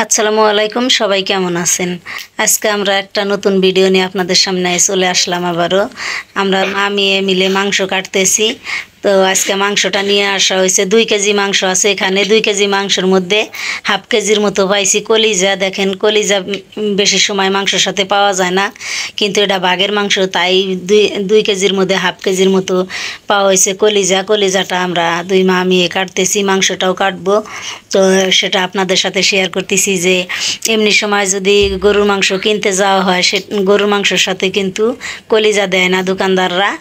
আসসালামু আলাইকুম, সবাই কেমন আছেন? আজকে আমরা একটা নতুন ভিডিও নিয়ে আপনাদের সামনে চলে আসলাম। আবারও আমরা মা মেয়ে মিলে মাংস কাটতেছি। তো আজকে মাংসটা নিয়ে আসা হয়েছে, 2 কেজি মাংস আছে এখানে। 2 কেজি মাংসের মধ্যে হাফ কেজির মতো পাইছি কলিজা। দেখেন, কলিজা বেশি সময় মাংসের সাথে পাওয়া যায় না, কিন্তু এটা বাঘের মাংস, তাই 2 কেজির মধ্যে হাফ কেজির মতো পাওয়া হয়েছে কলিজা। কলিজাটা আমরা 2 মা মেয়ে কাটতেছি, মাংসটাও কাটবো। তো সেটা আপনাদের সাথে শেয়ার করতেছি যে এমনি সময় যদি গরুর মাংস কিনতে যাওয়া হয়, সে গরুর মাংসের সাথে কিন্তু কলিজা দেয় না দোকানদাররা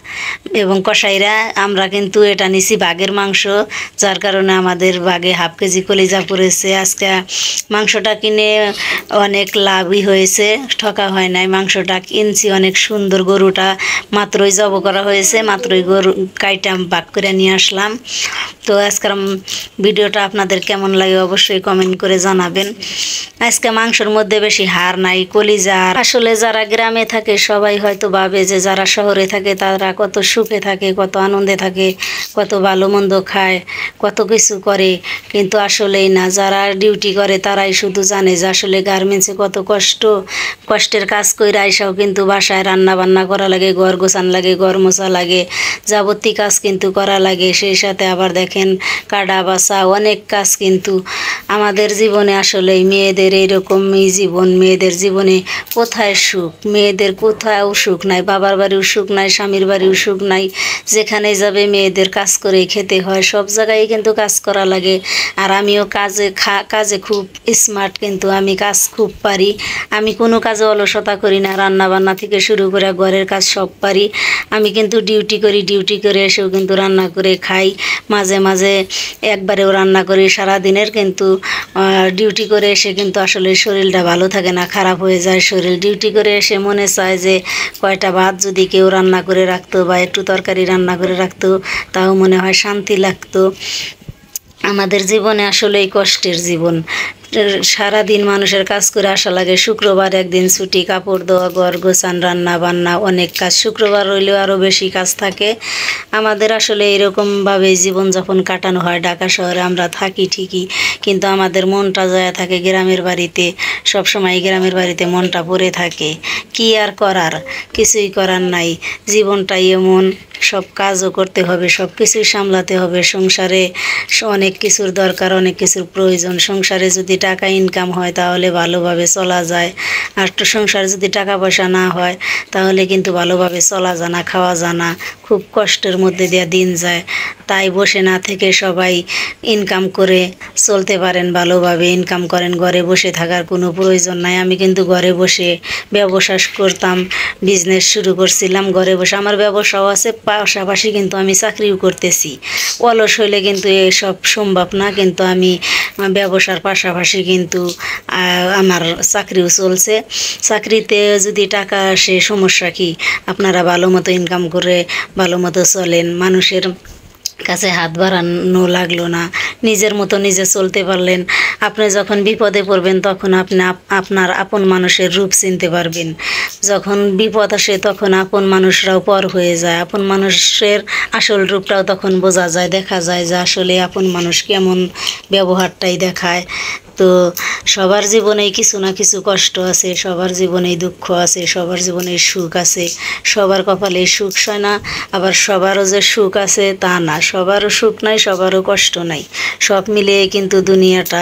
এবং কসাইরা। আমরা কিন্তু এটা নিছি বাঘের মাংস, যার কারণে আমাদের বাঘে হাফ কেজি কলিজা পড়েছে। আজকে মাংসটা কিনে অনেক লাভই হয়েছে, ঠকা হয় নাই। মাংসটা কিনছি অনেক সুন্দর, গরুটা মাত্রই জব করা হয়েছে, মাত্রই গরু কাইটা বাক করে নিয়ে আসলাম। তো আজকের ভিডিওটা আপনাদের কেমন লাগে অবশ্যই কমেন্ট করে জানাবেন। আজকে মাংসের মধ্যে বেশি হাড় নাই, কলিজা। আসলে যারা গ্রামে থাকে সবাই হয়তো ভাবে যে যারা শহরে থাকে তারা কত সুখে থাকে, কত আনন্দে থাকে, কত ভালো মন্দ খায়, কত কিছু করে, কিন্তু আসলেই না। যারা ডিউটি করে তারাই শুধু জানে যে আসলে গার্মেন্টসে কত কষ্টের কাজ করে আইসাও কিন্তু বাসায় রান্না বান্না করা লাগে, ঘর গোছান লাগে, ঘর মোছা লাগে, যাবতীয় কাজ কিন্তু করা লাগে। সেই সাথে আবার দেখেন কাটা বাছা অনেক কাজ। কিন্তু আমাদের জীবনে আসলে মেয়েদের এরকমই জীবন। মেয়েদের জীবনে কোথায় সুখ? মেয়েদের কোথাও সুখ নাই, বাবার বাড়িও সুখ নাই, স্বামীর বাড়িও সুখ নাই। যেখানে যাবে মেয়েদের কাজ করে খেতে হয়, সব জায়গায় কিন্তু কাজ করা লাগে। আর আমিও কাজে খুব স্মার্ট, কিন্তু আমি কাজ খুব পারি। আমি কোনো কাজে অলসতা করি না, রান্না বান্না থেকে শুরু করে ঘরের কাজ সব পারি। আমি কিন্তু ডিউটি করি, ডিউটি করে এসেও কিন্তু রান্না করে খাই। মাঝে মাঝে একবারেও রান্না করি সারাদিনের। কিন্তু ডিউটি করে এসে কিন্তু আসলে শরীরটা ভালো থাকে না, খারাপ হয়ে যায় শরীর। ডিউটি করে এসে মনে চায় যে কয়টা ভাত যদি কেউ রান্না করে রাখতো বা একটু তরকারি রান্না করে রাখতো, তাও মনে হয় শান্তি লাগতো। আমাদের জীবনে আসলে এই কষ্টের জীবন। সারাদিন মানুষের কাজ করে আসা লাগে, শুক্রবার একদিন ছুটি, কাপড় ধোয়া, ঘর গোছান, রান্না বান্না, অনেক কাজ। শুক্রবার হইলেও আরও বেশি কাজ থাকে আমাদের। আসলে এরকমভাবে জীবনযাপন কাটানো হয়। ঢাকা শহরে আমরা থাকি ঠিকই, কিন্তু আমাদের মনটা জয়া থাকে গ্রামের বাড়িতে। সবসময় গ্রামের বাড়িতে মনটা পড়ে থাকে। কি আর করার, কিছুই করার নাই, জীবনটাই এমন। সব কাজও করতে হবে, সব কিছুই সামলাতে হবে। সংসারে অনেক কিছুর দরকার, অনেক কিছুর প্রয়োজন। সংসারে যদি টাকা ইনকাম হয় তাহলে ভালোভাবে চলা যায়, আর তো সংসারে যদি টাকা পয়সা না হয় তাহলে কিন্তু ভালোভাবে চলা যায় না, খাওয়া যায় না, খুব কষ্টের মধ্যে দিয়ে দিন যায়। তাই বসে না থেকে সবাই ইনকাম করে চলতে পারেন, ভালোভাবে ইনকাম করেন। ঘরে বসে থাকার কোনো প্রয়োজন নাই। আমি কিন্তু ঘরে বসে ব্যবসা করতাম, বিজনেস শুরু করছিলাম ঘরে বসে। আমার ব্যবসাও আছে, পাশাপাশি কিন্তু আমি চাকরিও করতেছি। অলস হইলে কিন্তু এসব সম্ভব না, কিন্তু আমি ব্যবসার পাশাপাশি কিন্তু আমার চাকরিও চলছে। চাকরিতে যদি টাকা আসে সমস্যা কি? আপনারা ভালো মতো ইনকাম করে ভালো মতো চলেন, মানুষের কাছে হাত বাড়ানো লাগলো না, নিজের মতো নিজে চলতে পারলেন। আপনি যখন বিপদে পড়বেন তখন আপনি আপনার আপন মানুষের রূপ চিনতে পারবেন। যখন বিপদ আসে তখন আপন মানুষরাও পর হয়ে যায়, আপন মানুষের আসল রূপটাও তখন বোঝা যায়, দেখা যায় যে আসলে আপন মানুষ কেমন, ব্যবহারটাই দেখায়। তো সবার জীবনেই কিছু না কিছু কষ্ট আছে, সবার জীবনেই দুঃখ আছে, সবার জীবনে সুখ আছে। সবার কপালে সুখ হয় না, আবার সবারও যে সুখ আছে তা না। সবারও সুখ নাই, সবারও কষ্ট নাই, সব মিলিয়ে কিন্তু দুনিয়াটা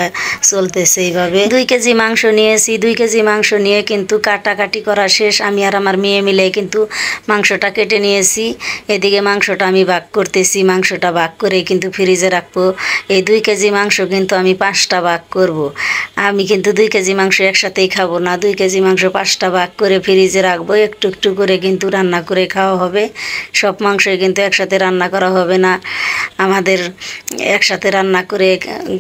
চলতেছে এইভাবে। 2 কেজি মাংস নিয়েছি, 2 কেজি মাংস নিয়ে কিন্তু কাটাকাটি করা শেষ। আমি আর আমার মেয়ে মিলে কিন্তু মাংসটা কেটে নিয়েছি। এদিকে মাংসটা আমি ভাগ করতেছি, মাংসটা ভাগ করে কিন্তু ফ্রিজে রাখবো। এই 2 কেজি মাংস কিন্তু আমি 5টা ভাগ করব। আমি কিন্তু 2 কেজি মাংস একসাথেই খাবো না, 2 কেজি মাংস 5টা ভাগ করে ফ্রিজে রাখবো। একটু একটু করে কিন্তু রান্না করে খাওয়া হবে। সব মাংসই কিন্তু একসাথে রান্না করা হবে না। আমাদের একসাথে রান্না করে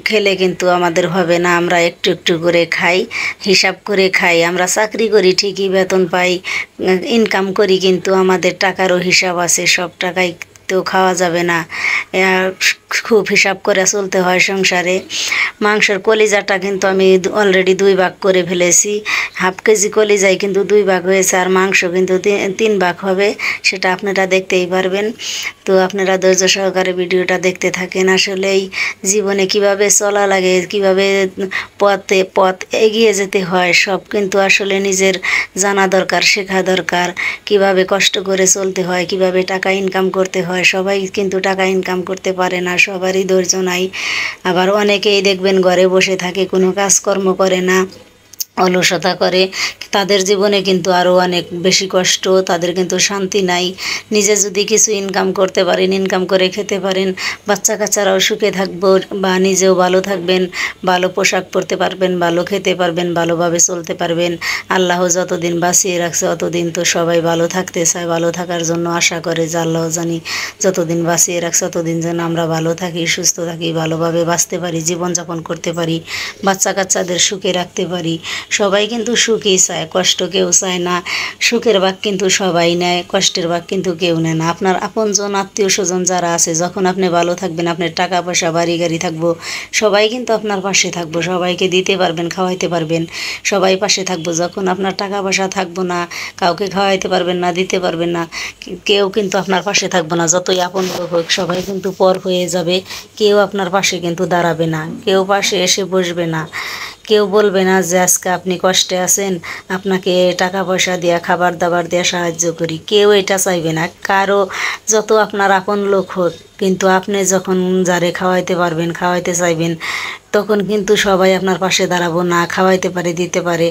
খেলে কিন্তু আমাদের হবে না, আমরা একটু একটু করে খাই, হিসাব করে খাই। আমরা চাকরি করি ঠিকই, বেতন পাই, ইনকাম করি, কিন্তু আমাদের টাকারও হিসাব আছে। সব টাকাই তো খাওয়া যাবে না। খুব হিসাব করে চলতে হয় সংসারে। মাংসের কলিজাটা কিন্তু আমি অলরেডি 2 ভাগ করে ফেলেছি। হাফ কেজি কলিজায় কিন্তু 2 ভাগ হয়েছে, আর মাংস কিন্তু 3 ভাগ হবে, সেটা আপনারা দেখতেই পারবেন। তো আপনারা ধৈর্য সহকারে ভিডিওটা দেখতে থাকেন। আসলেই জীবনে কিভাবে চলা লাগে, কিভাবে পথ এগিয়ে যেতে হয়, সব কিন্তু আসলে নিজের জানা দরকার, শেখা দরকার। কিভাবে কষ্ট করে চলতে হয়, কিভাবে টাকা ইনকাম করতে হয়। সবাই কিন্তু টাকা ইনকাম করতে পারে না, সবারই ধৈর্য নাই। আবার অনেকেই দেখবেন ঘরে বসে থাকে, কোনো কাজকর্ম করে না, অলসতা করে। তাদের জীবনে কিন্তু আরও অনেক বেশি কষ্ট, তাদের কিন্তু শান্তি নাই। নিজে যদি কিছু ইনকাম করতে পারেন, ইনকাম করে খেতে পারেন, বাচ্চা কাচ্চারাও সুখে থাকবো, বা নিজেও ভালো থাকবেন, ভালো পোশাক পরতে পারবেন, ভালো খেতে পারবেন, ভালোভাবে চলতে পারবেন। আল্লাহ যতদিন বাঁচিয়ে রাখছে অতদিন তো সবাই ভালো থাকতে চায়, ভালো থাকার জন্য আশা করে যে আল্লাহ জানি যতদিন বাঁচিয়ে রাখছে ততদিন যেন আমরা ভালো থাকি, সুস্থ থাকি, ভালোভাবে বাঁচতে পারি, জীবনযাপন করতে পারি, বাচ্চা কাচ্চাদের সুখে রাখতে পারি। সবাই কিন্তু সুখই চায়, কষ্ট কেউ চায় না। সুখের ভাগ কিন্তু সবাই নেয়, কষ্টের ভাগ কিন্তু কেউ নেয় না। আপনার আপনজন আত্মীয় স্বজন যারা আছে, যখন আপনি ভালো থাকবেন, আপনার টাকা পয়সা বাড়ি গাড়ি থাকবো, সবাই কিন্তু আপনার পাশে থাকবো, সবাইকে দিতে পারবেন, খাওয়াইতে পারবেন, সবাই পাশে থাকবো। যখন আপনার টাকা পয়সা থাকবো না, কাউকে খাওয়াইতে পারবেন না, দিতে পারবেন না, কেউ কিন্তু আপনার পাশে থাকবো না। যতই আপন লোক হোক, সবাই কিন্তু পর হয়ে যাবে। কেউ আপনার পাশে কিন্তু দাঁড়াবে না, কেউ পাশে এসে বসবে না, কেউ বলবে না যে আজকে আপনি কষ্টে আছেন, আপনাকে টাকা পয়সা দিয়া, খাবার দাবার দিয়ে সাহায্য করি। কেউ এটা চাইবে না কারো, যত আপনার আপন লোক হোক, কিন্তু আপনি যখন যারে খাওয়াইতে পারবেন, খাওয়াইতে চাইবেন, তখন কিন্তু সবাই আপনার পাশে দাঁড়াবো না, খাওয়াইতে পারে, দিতে পারে।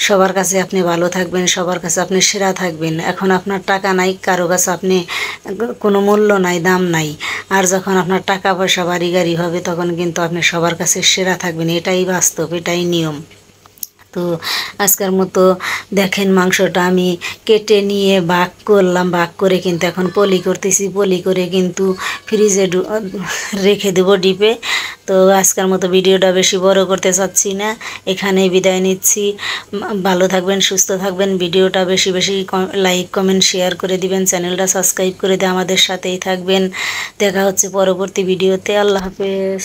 সবার কাছে আপনি ভালো থাকবেন, সবার কাছে আপনি সেরা থাকবেন। এখন আপনার টাকা নাই, কারো কাছে আপনি কোনো মূল্য নাই, দাম নাই। আর যখন আপনার টাকা পয়সা বাড়ি গাড়ি হবে, তখন কিন্তু আপনি সবার কাছে সেরা থাকবেন। এটাই বাস্তব, এটাই নিয়ম। তো আজকের মতো দেখেন, মাংসটা আমি কেটে নিয়ে ভাগ করলাম, ভাগ করে কিন্তু এখন পলি করতেছি। পলি করে কিন্তু ফ্রিজে রেখে দেবো ডিপে। তো আজকের মতো ভিডিওটা বেশি বড় করতে চাচ্ছি না, এখানেই বিদায় নিচ্ছি। ভালো থাকবেন, সুস্থ থাকবেন। ভিডিওটা বেশি বেশি লাইক কমেন্ট শেয়ার করে দিবেন, চ্যানেলটা সাবস্ক্রাইব করে দিয়ে আমাদের সাথেই থাকবেন। দেখা হচ্ছে পরবর্তী ভিডিওতে। আল্লাহ হাফেজ।